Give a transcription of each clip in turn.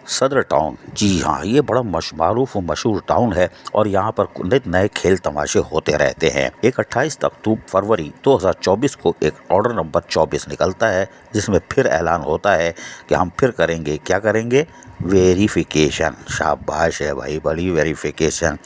सदर टाउन, जी हाँ, ये बड़ा मारूफ और मशहूर टाउन है और यहाँ पर नित नए खेल तमाशे होते रहते हैं। एक 28 फरवरी 2024 को एक ऑर्डर नंबर 24 निकलता है, जिसमें फिर ऐलान होता है कि हम फिर करेंगे, क्या करेंगे, वेरिफिकेशन। शाबाश है भाई, बड़ी वेरिफिकेशन।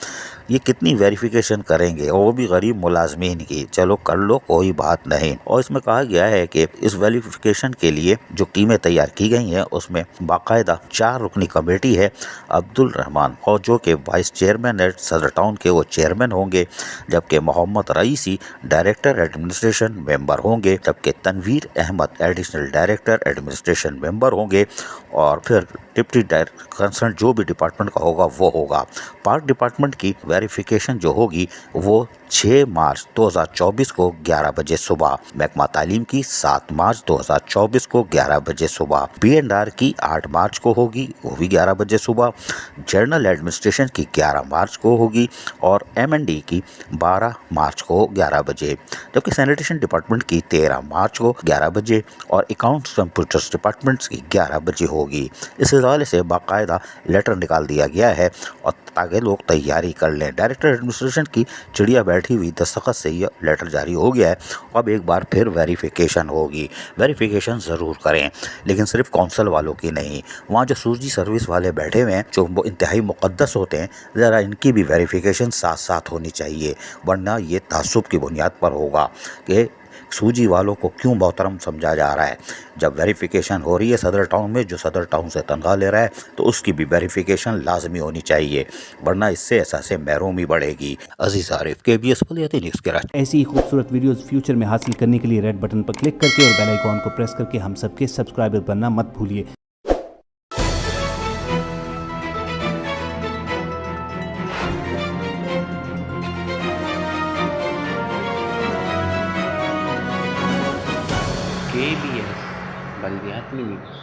ये कितनी वेरिफिकेशन करेंगे, और वो भी गरीब मुलाजमीन की। चलो कर लो, कोई बात नहीं। और इसमें कहा गया है कि इस वेरिफिकेशन के लिए जो टीमें तैयार की गई हैं, उसमें बाकायदा 4 रुकनी कमेटी है। अब्दुल रहमान, और जो कि वाइस चेयरमैन है सदर टाउन के, वो चेयरमैन होंगे, जबकि Mohammad Raisi director administration member होंगे, जबकि Tanveer Ahmed additional director administration member होंगे, और फिर डिप्टी कंसर्न जो भी डिपार्टमेंट का होगा वो होगा। पार्क डिपार्टमेंट की वेरिफिकेशन जो होगी वो 6 मार्च 2024 को 11 बजे सुबह, महकमा तालीम की 7 मार्च 2024 को 11 बजे सुबह, B&R की 8 मार्च को होगी, वो भी 11 बजे सुबह, जर्नल एडमिनिस्ट्रेशन की 11 मार्च को होगी, और M&D की 12 मार्च को 11 बजे, जबकि सैनिटेशन डिपार्टमेंट की 13 मार्च को 11 बजे, और अकाउंट्स कंप्यूटर्स डिपार्टमेंट्स की 11 बजे होगी। इस हवाले से बाकायदा लेटर निकाल दिया गया है, और ताकि लोग तैयारी कर लें। डायरेक्टर एडमिनिस्ट्रेशन की चिड़िया बैठी हुई दस्तखत से यह लेटर जारी हो गया है। अब एक बार फिर वेरिफिकेशन होगी। वेरिफिकेशन ज़रूर करें, लेकिन सिर्फ काउंसिल वालों की नहीं। वहाँ जो सूची सर्विस वाले बैठे हुए हैं, जो इंतहाई मुक़द्दस होते हैं, ज़रा इनकी भी वेरिफिकेशन साथ साथ होनी चाहिए, वरना ये तासुब की बुनियाद पर होगा कि सूजी वालों को क्यों मोहतरम समझा जा रहा है। जब वेरिफिकेशन हो रही है सदर टाउन में, जो सदर टाउन से तनख्वाह ले रहा है, तो उसकी भी वेरिफिकेशन लाजमी होनी चाहिए, वरना इससे एहसास महरूमी बढ़ेगी। अजीज आरिफ, KBS फलियाती न्यूज़ कराची। ऐसी ही खूबसूरत वीडियोस फ्यूचर में हासिल करने के लिए रेड बटन पर क्लिक करके और बेल आइकॉन को प्रेस करके हम सबके सब्सक्राइबर बनना मत भूलिए। KBS बल्दियाती न्यूज़।